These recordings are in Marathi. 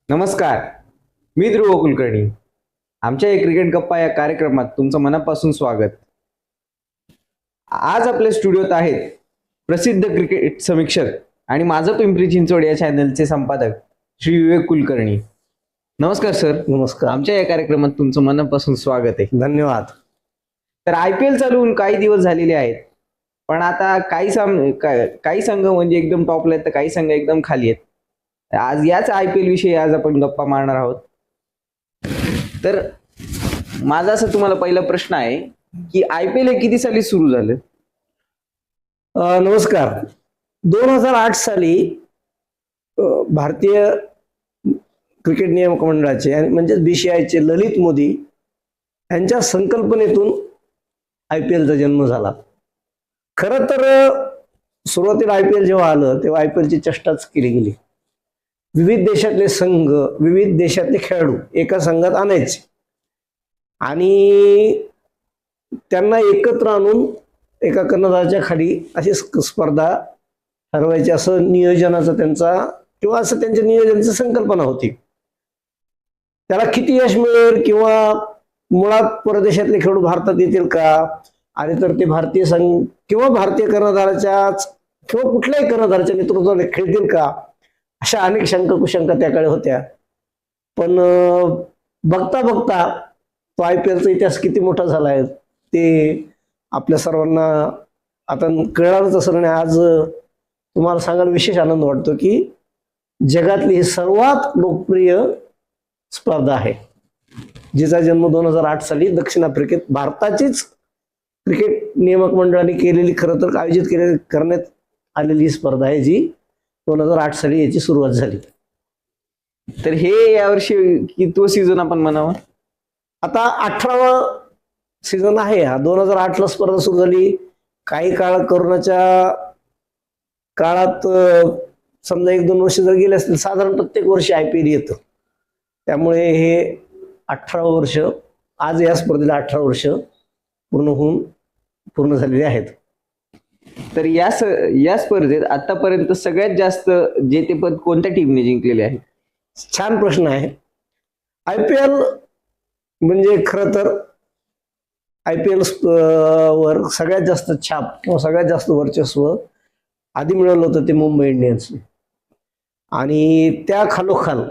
नमस्कार. मी ध्रुव कुलकर्णी. आमच्या या क्रिकेट गप्पा या कार्यक्रमात तुमचं मनापासून स्वागत. आज आपल्या स्टुडिओत आहेत प्रसिद्ध क्रिकेट समीक्षक आणि माझं पिंपरी चिंचवड या चॅनलचे संपादक श्री विवेक कुलकर्णी. नमस्कार सर. नमस्कार. आमच्या या कार्यक्रमात तुमचं मनापासून स्वागत आहे. धन्यवाद. तर IPL चालू होऊन काही दिवस झालेले आहेत, पण आता काही संघ म्हणजे एकदम टॉपला आहेत तर काही संघ एकदम खाली आहेत. आज याच IPL विषयी आज आपण गप्पा मारणार आहोत. तर माझा असं तुम्हाला पहिला प्रश्न आहे की IPL हे किती साली सुरू झालं? नमस्कार. 2008 साली भारतीय क्रिकेट नियामक मंडळाचे आणि म्हणजे BCCIचे ललित मोदी यांच्या संकल्पनेतून IPLचा जन्म झाला. खरं तर सुरुवातीला IPL जेव्हा आलं तेव्हा IPLची चेष्टाच केली गेली. विविध देशातले संघ, विविध देशातले खेळाडू एका संघात आणायचे आणि त्यांना एकत्र आणून एका कर्णधाराच्या खाली अशी स्पर्धा ठरवायची, असं नियोजनाचं त्यांचा किंवा असं त्यांच्या नियोजनाची संकल्पना होती. त्याला किती यश मिळेल किंवा मुळात परदेशातले खेळाडू भारतात येतील का, आणि तर ते भारतीय संघ किंवा भारतीय कर्णधाराच्याच किंवा कुठल्याही कर्णधाराच्या नेतृत्वाने खेळतील का, अशा अनेक शंका कुशंका त्या काळी होत्या. पण बघता बघता तो IPLचा इतिहास किती मोठा झाला आहे ते आपल्या सर्वांना आता कळणारच असं नाही. आज तुम्हाला सांगायला विशेष आनंद वाटतो की जगातली ही सर्वात लोकप्रिय स्पर्धा आहे, जिचा जन्म 2008 साली दक्षिण आफ्रिकेत भारताचीच क्रिकेट नियामक मंडळाने केलेली, खरं तर आयोजित करण्यात आलेली ही स्पर्धा आहे, जी 2008 साली याची सुरुवात झाली. तर हे यावर्षी कितवं सीझन आपण म्हणावं? आता 18वा सीझन आहे हा. 2008 ला स्पर्धा सुरू झाली. काही काळ कोरोनाच्या काळात समजा 1-2 वर्ष जर गेले असतील, साधारण प्रत्येक वर्षी IPL येतं. त्यामुळे हे 18 वर्ष, आज या स्पर्धेला 18 वर्ष पूर्ण झालेली आहेत. तर या स्पर्धेत आतापर्यंत सगळ्यात जास्त जेतेपद कोणत्या टीमने जिंकलेले आहे? छान प्रश्न आहे. IPL म्हणजे खरं तर IPL वर सगळ्यात जास्त छाप किंवा सगळ्यात जास्त वर्चस्व आधी मिळवलं होतं ते मुंबई इंडियन्सने, आणि त्या खालोखाल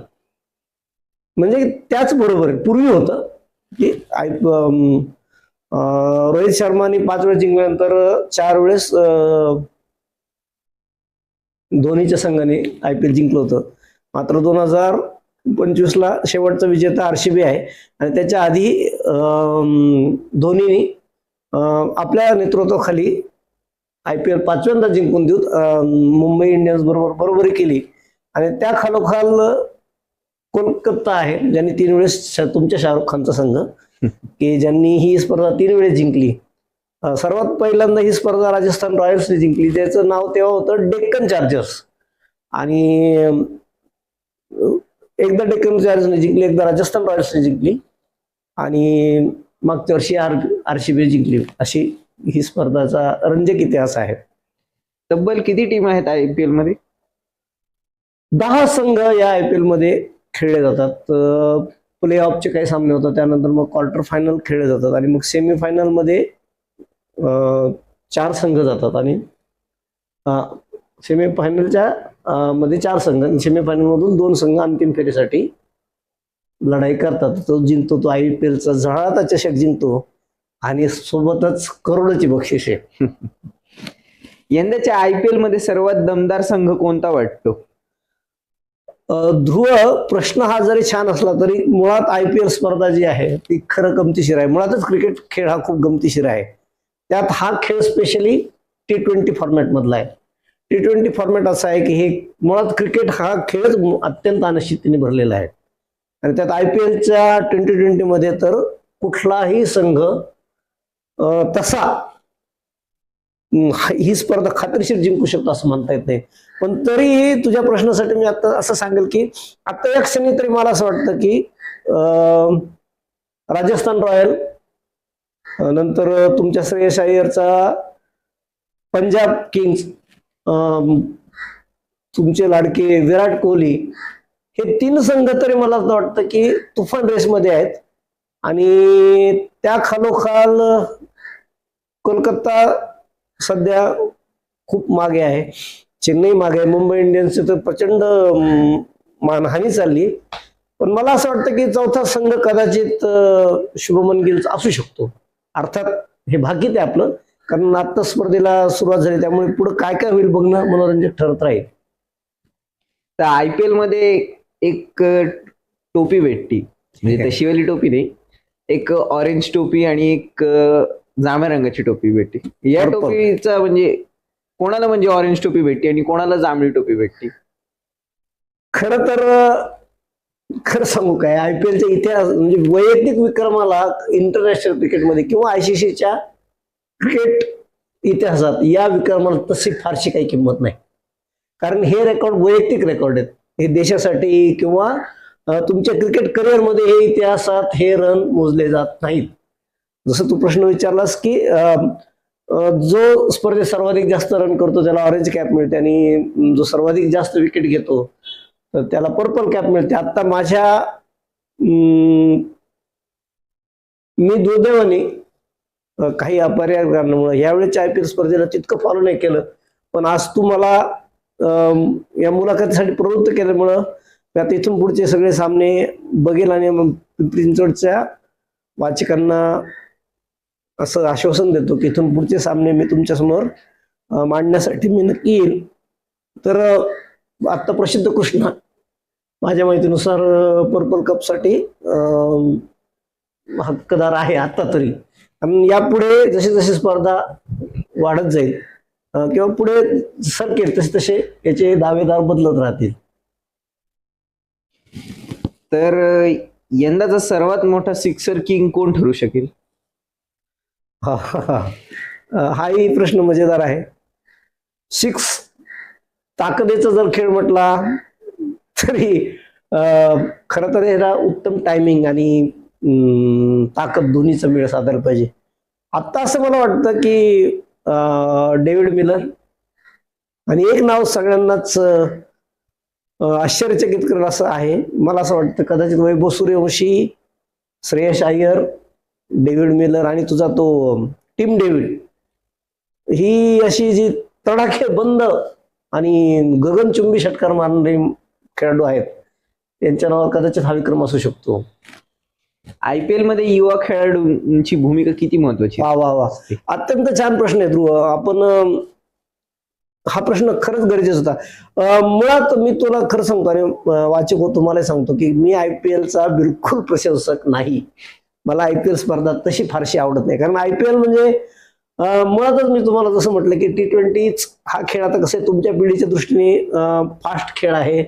म्हणजे त्याच बरोबर पूर्वी होतं की रोहित शर्माने 5 वेळेस जिंकल्यानंतर 4 वेळेस धोनीच्या संघाने IPL जिंकलं होतं. मात्र 2025 ला शेवटचा विजेता RCB आहे, आणि त्याच्या आधी धोनीने आपल्या नेतृत्वाखाली IPL 5व्यांदा जिंकून देऊन मुंबई इंडियन्स बरोबर बरोबरी केली. आणि त्या खालोखाल कोलकाता आहे, ज्यांनी 3 वेळेस, तुमच्या शाहरुख खानचा संघ, की ज्यांनी ही स्पर्धा 3 वेळेस जिंकली. सर्वात पहिल्यांदा ही स्पर्धा राजस्थान रॉयल्सने जिंकली, त्याचं नाव तेव्हा होतं डेक्कन चार्जर्स. आणि एकदा डेक्कन चार्जर्सने जिंकली, एकदा राजस्थान रॉयल्सने जिंकली, आणि मागच्या वर्षी RCB जिंकली. अशी ही स्पर्धाचा रंजक इतिहास आहे. तब्बल किती टीम आहेत IPL मध्ये? 10 संघ या IPL मध्ये खेळले जातात. प्ले ऑफचे काही सामने होतात, त्यानंतर मग क्वार्टर फायनल खेळले जातात, आणि मग सेमीफायनल मध्ये 4 संघ जातात, आणि सेमीफायनलच्या मध्ये 4 संघ, आणि सेमीफायनल मधून 2 संघ अंतिम फेरीसाठी लढाई करतात. तो जिंकतो, तो IPLचा झळाळता चषक जिंकतो, आणि सोबतच करोडोची बक्षीस आहे. यंदाच्या IPL मध्ये सर्वात दमदार संघ कोणता वाटतो? ध्रुव, प्रश्न हा जरी छान असला तरी मुळात IPL स्पर्धा जी आहे ती खरं गमतीशीर आहे. मुळातच क्रिकेट खेळ हा खूप गमतीशीर आहे. त्यात हा खेळ स्पेशली T20 फॉर्मॅट मधला आहे. T20 फॉर्मॅट असा आहे की हे मुळात क्रिकेट हा खेळच अत्यंत अनिश्चिततेने भरलेला आहे, आणि त्यात IPLच्या 2020 मध्ये तर कुठलाही संघ तसा ही स्पर्धा खात्रीशीर जिंकू शकतो असं म्हणता येत नाही. पण तरीही तुझ्या प्रश्नासाठी मी आता असं सांगेल की आता या क्षणी तरी मला असं वाटतं की राजस्थान रॉयल, नंतर तुमच्या श्रेयस अय्यरचा पंजाब किंग्स, तुमचे लाडके विराट कोहली, हे 3 संघ तरी मला असं वाटतं की तुफान रेसमध्ये आहेत. आणि त्या खालोखाल कोलकाता सध्या खूप मागे आहे, चेन्नई मागे आहे, मुंबई इंडियन्सची तर प्रचंड मानहानी चालली. पण मला असं वाटतं की चौथा संघ कदाचित शुभमन गिलचा असू शकतो. अर्थात हे भाग्यच आहे आपलं, कारण आता स्पर्धेला सुरुवात झाली, त्यामुळे पुढे काय काय होईल बघणं मनोरंजक ठरत राहील. तर IPL मध्ये एक टोपी भेटती, म्हणजे तशीवाली टोपी नाही, एक ऑरेंज टोपी आणि एक जांभ्या रंगाची टोपी भेटते. या Purple. टोपीचा म्हणजे कोणाला म्हणजे ऑरेंज टोपी भेटते आणि कोणाला जांभळी टोपी भेटते? खरं तर खरं सांगू काय, IPLचा इतिहास म्हणजे वैयक्तिक विक्रमाला इंटरनॅशनल क्रिकेटमध्ये किंवा ICCच्या क्रिकेट इतिहासात या विक्रमाला तशी फारशी काही किंमत नाही. कारण हे रेकॉर्ड वैयक्तिक रेकॉर्ड आहेत. हे देशासाठी किंवा तुमच्या क्रिकेट करिअरमध्ये हे इतिहासात हे रन मोजले जात नाहीत. जसं तू प्रश्न विचारलास की जो स्पर्धेत सर्वाधिक जास्त रन करतो त्याला ऑरेंज कॅप मिळते, आणि जो सर्वाधिक जास्त विकेट घेतो तर त्याला पर्पल कॅप मिळते. आता मी दुर्दैवाने काही अपरिहार्य कारणामुळे यावेळेच्या IPL स्पर्धेला तितकं फॉलो नाही केलं, पण आज तू मला या मुलाखतीसाठी प्रवृत्त केल्यामुळं मी आता इथून पुढचे सगळे सामने बघेल, आणि पिंपरी चिंचवडच्या वाचकांना असं आश्वासन देतो की इथून पुढचे सामने मी तुमच्यासमोर मांडण्यासाठी मी नक्की येईल. तर आत्ता प्रसिद्ध कृष्णा माझ्या माहितीनुसार पर्पल कपसाठी हक्कदार आहे आता तरी, आणि यापुढे जशी जशी स्पर्धा वाढत जाईल किंवा पुढे सरकेल तसे तसे याचे दावेदार बदलत राहतील. तर यंदाचा सर्वात मोठा सिक्सर किंग कोण ठरू शकेल? हाही प्रश्न मजेदार आहे. 6 ताकदीचा जर खेळ म्हटला तरी खरं तर याला उत्तम टायमिंग आणि ताकद दोन्हीचा मेळ साधायला पाहिजे. आत्ता असं मला वाटतं की डेव्हिड मिलर, आणि एक नाव सगळ्यांनाच आश्चर्यचकित करेल असं आहे. मला असं वाटतं कदाचित वैभव सूर्यवंशी, श्रेयस अय्यर, डेव्हिड मिलर आणि तुझा तो टिम डेव्हिड, ही अशी जी तडाखे बंद आणि गगनचुंबी षटकार मारणारे खेळाडू आहेत, त्यांच्या नावावर कदाचित हा विक्रम असू शकतो. IPL मध्ये युवा खेळाडूंची भूमिका किती महत्वाची? वा वा वा, अत्यंत छान प्रश्न आहे ध्रुव. आपण हा प्रश्न खरंच गरजेचा होता. मुळात मी तुला खरं सांगतो आणि वाचक हो तुम्हाला सांगतो की मी IPLचा बिलकुल प्रशंसक नाही. मला IPL स्पर्धा तशी फारशी आवडत नाही, कारण IPL म्हणजे मुळातच मी तुम्हाला जसं म्हटलं की T20 हा खेळ आता कसं आहे, तुमच्या पिढीच्या दृष्टीने फास्ट खेळ आहे,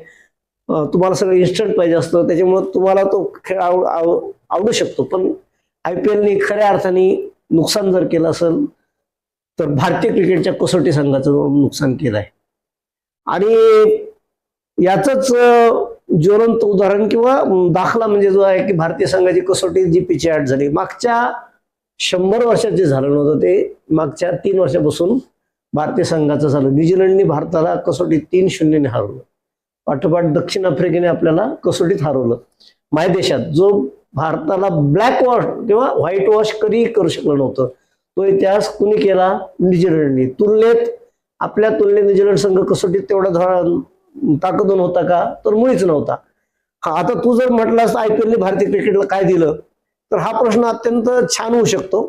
तुम्हाला सगळं इन्स्टंट पाहिजे असतं, त्याच्यामुळे तुम्हाला तो खेळ आवडू शकतो. पण IPLने खऱ्या अर्थाने नुकसान जर केलं असेल तर भारतीय क्रिकेटच्या कसोटी संघाचं नुकसान केलं आहे. आणि याचंच ज्वलंत उदाहरण किंवा दाखला म्हणजे जो आहे की भारतीय संघाची कसोटी जी पिछेहाट झाली मागच्या 100 वर्षात जे झालं नव्हतं ते मागच्या 3 वर्षापासून भारतीय संघाचं झालं. न्यूझीलंडने भारताला कसोटीत 3-0 हरवलं. पाठोपाठ दक्षिण आफ्रिकेने आपल्याला कसोटीत हरवलं. मायदेशात जो भारताला ब्लॅक वॉश किंवा व्हाईट वॉश कधी करू शकलं नव्हतं, तो इतिहास कुणी केला? न्यूझीलंडने. आपल्या तुलनेत न्यूझीलंड संघ कसोटीत तेवढा ताकदून होता का? तर मुळीच नव्हता. हा, आता तू जर म्हटलास IPLने भारतीय क्रिकेटला काय दिलं, तर हा प्रश्न अत्यंत छान होऊ शकतो.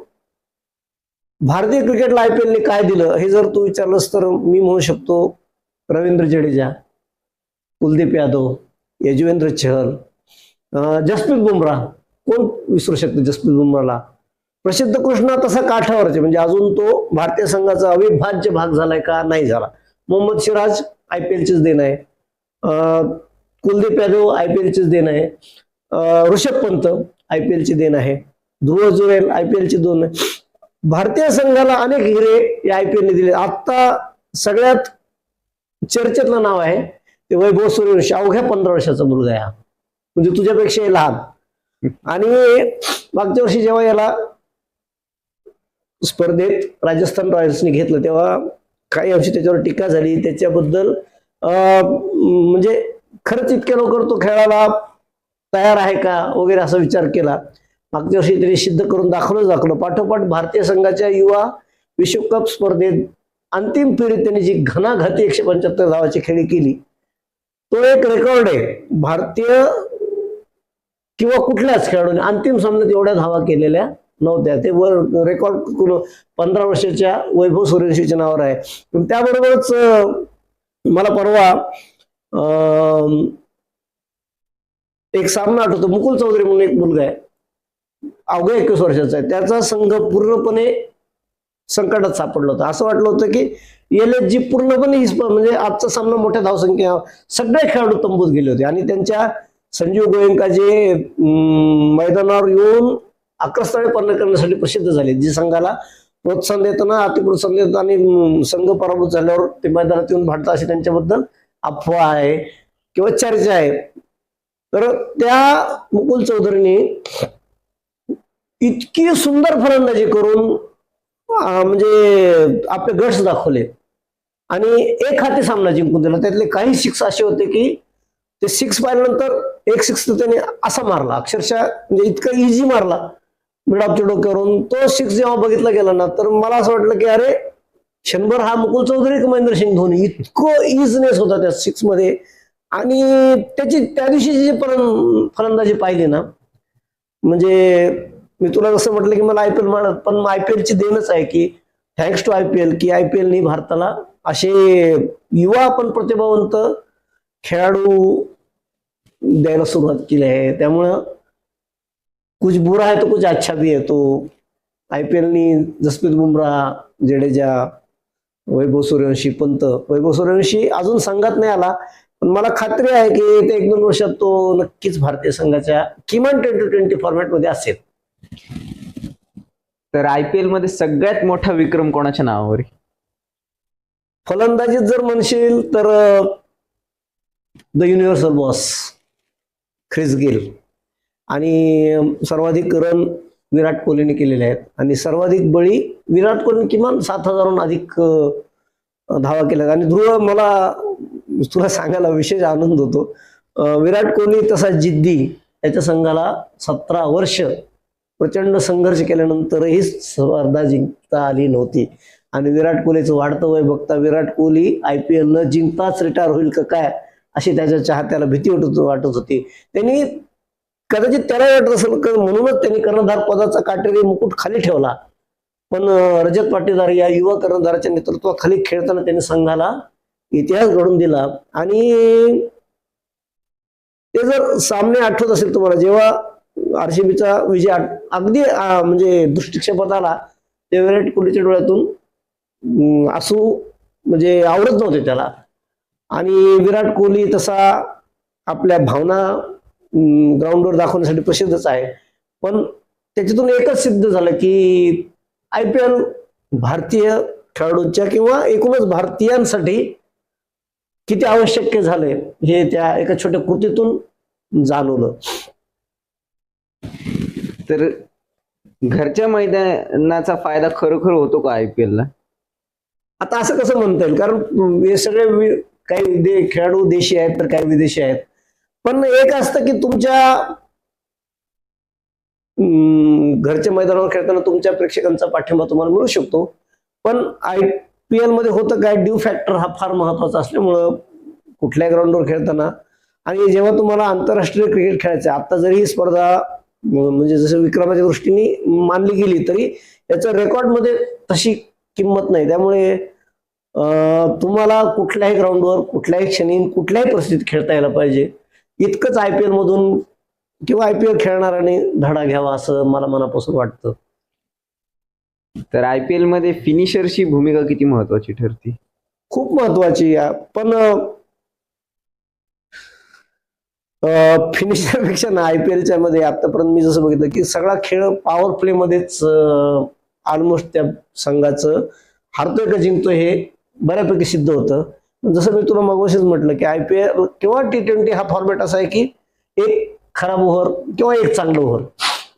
भारतीय क्रिकेटला IPLने काय दिलं हे जर तू विचारलंस तर मी म्हणू शकतो रवींद्र जडेजा, कुलदीप यादव, यजुवेंद्र चहल, जसप्रीत बुमराह. कोण विसरू शकतो जसप्रीत बुमराहला? प्रसिद्ध कृष्णा तसा काठावरचे, म्हणजे अजून तो भारतीय संघाचा अविभाज्य भाग झालाय का? नाही झाला. मोहम्मद सिराज IPLचीच देण आहे. कुलदीप यादव IPLचीच देण आहे. ऋषभ पंत IPLची देण आहे. ध्रुव जुरेल IPLची देण आहे. भारतीय संघाला अनेक हिरे या IPLने दिले. आता सगळ्यात चर्चेतलं नाव आहे ते वैभव सूर्यवंशी. अवघ्या 15 वर्षाचा मुलगा आहे, म्हणजे तुझ्यापेक्षा लहान. आणि मागच्या वर्षी जेव्हा याला स्पर्धेत राजस्थान रॉयल्सने घेतलं तेव्हा काही अंशी त्याच्यावर टीका झाली. त्याच्याबद्दल म्हणजे खरंच इतक्या लवकर तो खेळायला तयार आहे का वगैरे असा विचार केला. मागच्या वर्षी त्यांनी सिद्ध करून दाखवलं. पाठोपाठ भारतीय संघाच्या युवा विश्वकप स्पर्धेत अंतिम फेरीत त्यांनी जी घणाघाती 175 धावाची खेळी केली, तो एक रेकॉर्ड आहे. भारतीय किंवा कुठल्याच खेळाडूने अंतिम सामन्यात एवढ्या धावा केलेल्या नव्हत्या. ते वर रेकॉर्ड 15 वर्षाच्या वैभव सूर्यवंशीच्या नावावर आहे. पण त्याबरोबरच मला परवा एक सामना आठवतो. मुकुल चौधरी म्हणून एक मुलगा आहे, अवघ्या 21 वर्षाचा आहे. त्याचा संघ पूर्णपणे संकटात सापडला होता. असं वाटलं होतं की LHG पूर्णपणे म्हणजे आजचा सामना मोठ्या धावसंख्या सगळे खेळाडू तंबूत गेले होते. आणि त्यांच्या संजीव गोयंका जे मैदानावर येऊन आक्रस्ताळे पालन करण्यासाठी प्रसिद्ध झाले, जी संघाला प्रोत्साहन देताना अतिप्रोत्साहन देतात आणि संघ पराभूत झाल्यावर ते मैदानात येऊन भांडतात, अशी त्यांच्याबद्दल अफवा आहे किंवा चर्चा आहे. तर त्या मुकुल चौधरीने इतकी सुंदर फलंदाजी करून म्हणजे आपले गट्स दाखवले आणि एक हाती सामना जिंकून दिला. त्यातले काही 6 असे होते की ते 6 पाहिल्यानंतर एक 6 तर त्याने असा मारला, अक्षरशः म्हणजे इतका इझी मारला मिडॉपच्या डोक्यावरून. तो 6 जेव्हा बघितला गेला ना, तर मला असं वाटलं की अरे क्षणभर हा मुकुल चौधरी की महेंद्रसिंग धोनी, इतकं इजनेस होता त्या 6 मध्ये. आणि त्याची त्या दिवशी जी फलंदाजी पाहिली ना, म्हणजे मी तुला जसं म्हटलं की मला IPL म्हणत, पण IPL ची देणच आहे की थँक्स टू IPL की IPL भारताला असे युवा पण प्रतिभावंत खेळाडू द्यायला सुरुवात केली आहे. त्यामुळं कुछ बुरा है तो कुछ अच्छा भी है. तो IPLनी जसप्रीत बुमराह, जडेजा, वैभव सूर्यवंशी, पंत. वैभव सूर्यवंशी अजून संघात नाही आला, पण मला खात्री आहे की ते 1-2 वर्षात तो नक्कीच भारतीय संघाच्या किमान 10-20 फॉर्मॅटमध्ये असेल. तर IPL मध्ये सगळ्यात मोठा विक्रम कोणाच्या नावावर आहे? फलंदाजीत जर म्हणशील तर the universal boss Chris Gayle. आणि सर्वाधिक रन विराट कोहलीने केलेले आहेत आणि सर्वाधिक बळी विराट कोहलीने किमान 7,000हून अधिक धावा केल्या. आणि ध्रुव, मला तुला सांगायला विशेष आनंद होतो, विराट कोहली तसा जिद्दी, त्याच्या संघाला 17 वर्ष प्रचंड संघर्ष केल्यानंतरही स्पर्धा जिंकता आली नव्हती. आणि विराट कोहलीचं वाढतं वय बघता विराट कोहली IPL न जिंकताच रिटायर होईल का काय अशी त्याच्या चाहत्याला भीती वाटत होती. त्यांनी कदाचित त्याला वाटत असेल म्हणूनच त्यांनी कर्णधार पदाचा काटेरी मुकुट खाली ठेवला. पण रजत पाटीदार या युवा कर्णधाराच्या नेतृत्वाखाली खेळताना त्यांनी संघाला इतिहास घडून दिला. आणि ते जर सामने आठवत असेल तुम्हाला, जेव्हा RCBचा विजय अगदी म्हणजे दृष्टिक्षेपात आला, ते विराट कोहलीच्या डोळ्यातून आसू म्हणजे आवडत नव्हते त्याला. आणि विराट कोहली तसा आपल्या भावना ग्राउंडवर दाखवण्यासाठी प्रसिद्धच आहे. पण त्याच्यातून एकच सिद्ध झालं की IPL भारतीय खेळाडूंच्या किंवा एकूणच भारतीयांसाठी किती आवश्यक झालंय हे त्या एका छोट्या कृतीतून जाणवलं. तर घरच्या मैदानाचा फायदा खरोखर होतो का IPL ला? आता असं कसं म्हणता येईल, कारण हे सगळे काही खेळाडू देशी आहेत तर काही विदेशी आहेत. पण एक असतं की तुमच्या घरच्या मैदानावर खेळताना तुमच्या प्रेक्षकांचा पाठिंबा तुम्हाला मिळू शकतो. पण IPL मध्ये होतं काय, ड्यू फॅक्टर हा फार महत्वाचा असल्यामुळं कुठल्याही ग्राउंडवर खेळताना, आणि जेव्हा तुम्हाला आंतरराष्ट्रीय क्रिकेट खेळायचं, आता जरी ही स्पर्धा म्हणजे जसं विक्रमाच्या दृष्टीने मानली गेली तरी याच्या रेकॉर्डमध्ये तशी किंमत नाही. त्यामुळे तुम्हाला कुठल्याही ग्राउंडवर कुठल्याही क्षणी कुठल्याही परिस्थितीत खेळता यायला पाहिजे. इतकंच IPL मधून किंवा IPL खेळणाऱ्याने धडा घ्यावा असं मला मनापासून वाटतं. तर IPL मध्ये फिनिशरची भूमिका किती महत्वाची ठरते? खूप महत्वाची. पण फिनिशरपेक्षा ना IPLच्या मध्ये आतापर्यंत मी जसं बघितलं की सगळा खेळ पॉवर प्ले मध्येच ऑलमोस्ट त्या संघाचं हारतोय का जिंकतोय हे बऱ्यापैकी सिद्ध होतं. जसं मी तुला मगाशीच म्हटलं की IPL किंवा T20 हा फॉर्मॅट असा आहे की एक खराब ओव्हर किंवा एक चांगलं ओव्हर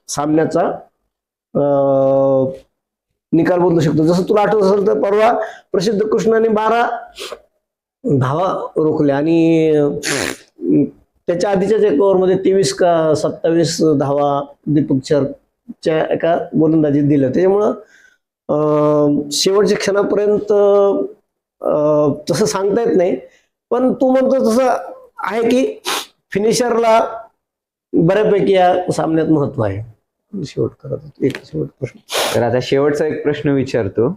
सामन्याचा निकाल बदलू शकतो. जसं तुला आठवत असेल तर परवा प्रसिद्ध कृष्णाने 12 धावा रोखल्या आणि त्याच्या आधीच्याच एक ओव्हरमध्ये 23 का 27 धावा दीपक चहरच्या एका गोलंदाजीत दिल्या. त्याच्यामुळं शेवटच्या क्षणापर्यंत तसं सांगता येत नाही, पण तू म्हणतो तसं आहे की फिनिशरला बऱ्यापैकी या सामन्यात महत्व आहे. शेवट करत एक शेवट प्रश्न. तर आता शेवटचा एक प्रश्न विचारतो.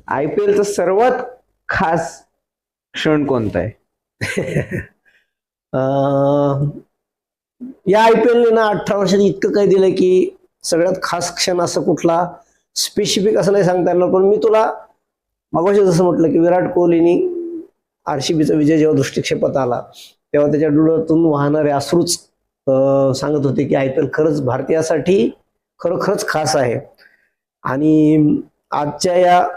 आयपीएलचा सर्वात खास क्षण कोणता आहे? या आयपीएलने ना 18 वर्षात इतकं काही दिलं की सगळ्यात खास क्षण असं कुठला स्पेसिफिक असं नाही सांगता येणार. पण मी तुला मागाशी जसं म्हटलं की विराट कोहलीनी आरसीबीचा विजय जेव्हा दृष्टिक्षेपात आला तेव्हा त्याच्या डोळ्यातून वाहणारे अश्रूच सांगत होते की आयपीएल खरंच भारतीयासाठी खरोखरच खास आहे. आणि आजच्या या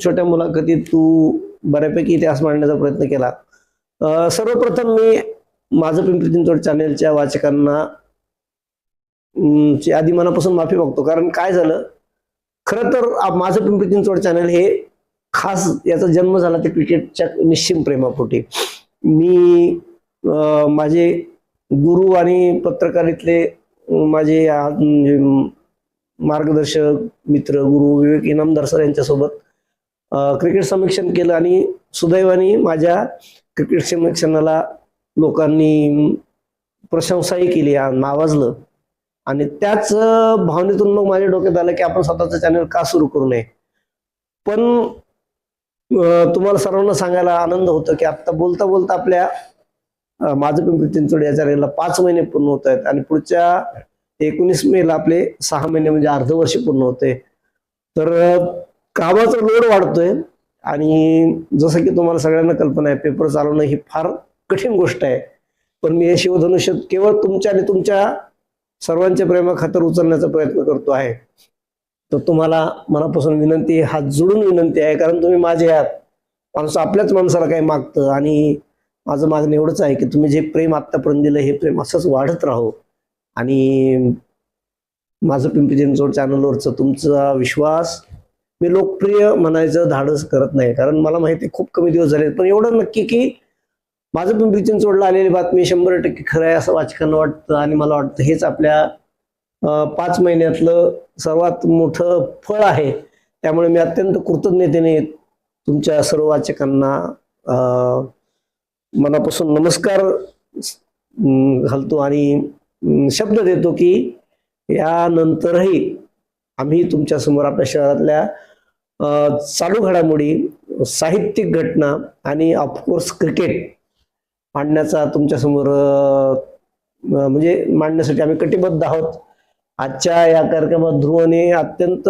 छोट्या मुलाखतीत तू बऱ्यापैकी इतिहास मांडण्याचा प्रयत्न केला. सर्वप्रथम मी माझं पिंपरी चिंचवड चॅनेलच्या वाचकांना ची आधी मनापासून माफी मागतो. कारण काय झालं, खरं तर माझं पिंपरी चिंचवड चॅनल हे खास याचा जन्म झाला ते क्रिकेटच्या निश्चित प्रेमापोटी. मी माझे गुरु आणि पत्रकारितले माझे मार्गदर्शक मित्र गुरु विवेक इनामदार सर यांच्यासोबत क्रिकेट समीक्षण केलं आणि सुदैवाने माझ्या क्रिकेट समीक्षणाला लोकांनी प्रशंसाही केली, नावाजलं. आणि त्याच भावनेतून मग माझ्या डोक्यात आलं की आपण स्वतःचं चॅनल का सुरू करू नये. पण तुम्हाला सर्वांना सांगायला आनंद होतो की आता बोलता बोलता आपल्या माझं पिंपरी चिंचवड या चॅनलला 5 महिने पूर्ण होत आहेत आणि पुढच्या 19 मेला आपले 6 महिने म्हणजे अर्धवर्ष पूर्ण होते. तर कामाचा लोड वाढतोय आणि जसं की तुम्हाला सगळ्यांना कल्पना आहे पेपर चालवणं ही फार कठीण गोष्ट आहे. पण मी हे शिवधनुष्य केवळ तुमच्या आणि तुमच्या सर्वांच्या प्रेमाखातर उचलण्याचा प्रयत्न करतो आहे. तर तुम्हाला मनापासून विनंती, हात जोडून विनंती आहे, कारण तुम्ही माझे आहात. माणूस आपल्याच माणसाला काही मागतं आणि माझं मागणं एवढंच आहे की तुम्ही जे प्रेम आत्तापर्यंत दिलं हे प्रेम असंच वाढत राहो. आणि माझं पिंपरी चिंचवड चॅनलवरचं तुमचा विश्वास मी लोकप्रिय म्हणायचं धाडस करत नाही, कारण मला माहिती आहे खूप कमी दिवस झाले. पण एवढं नक्की की माझं पिंपरी चिंचवडला आलेली बातमी 100% खरं आहे असं वाचकांना वाटतं. आणि मला वाटतं हेच आपल्या 5 महिन्यातलं सर्वात मोठं फळ आहे. त्यामुळे मी अत्यंत कृतज्ञतेने तुमच्या सर्व वाचकांना मनापासून नमस्कार घालतो आणि शब्द देतो की यानंतरही आम्ही तुमच्या समोर आपल्या शहरातल्या चालू घडामोडी, साहित्यिक घटना आणि ऑफकोर्स क्रिकेट मांडण्याचा तुमच्यासमोर म्हणजे मांडण्यासाठी आम्ही कटिबद्ध आहोत. आजच्या या कार्यक्रमात ध्रुवने अत्यंत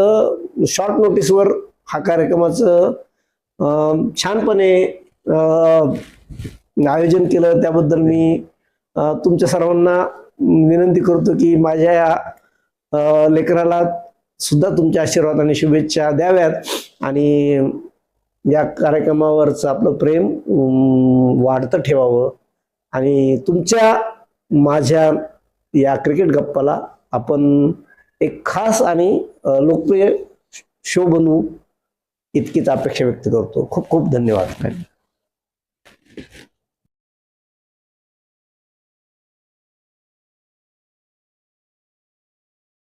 शॉर्ट नोटीसवर हा कार्यक्रमाचं छानपणे आयोजन केलं, त्याबद्दल मी तुमच्या सर्वांना विनंती करतो की माझ्या या लेकराला सुद्धा तुमच्या आशीर्वाद आणि शुभेच्छा द्याव्यात आणि या कार्यक्रमावरचं आपलं प्रेम वाढतं ठेवावं आणि तुमच्या माझ्या या क्रिकेट गप्पाला आपण एक खास आणि लोकप्रिय शो बनवू इतकीच अपेक्षा व्यक्त करतो. खूप खूप धन्यवाद.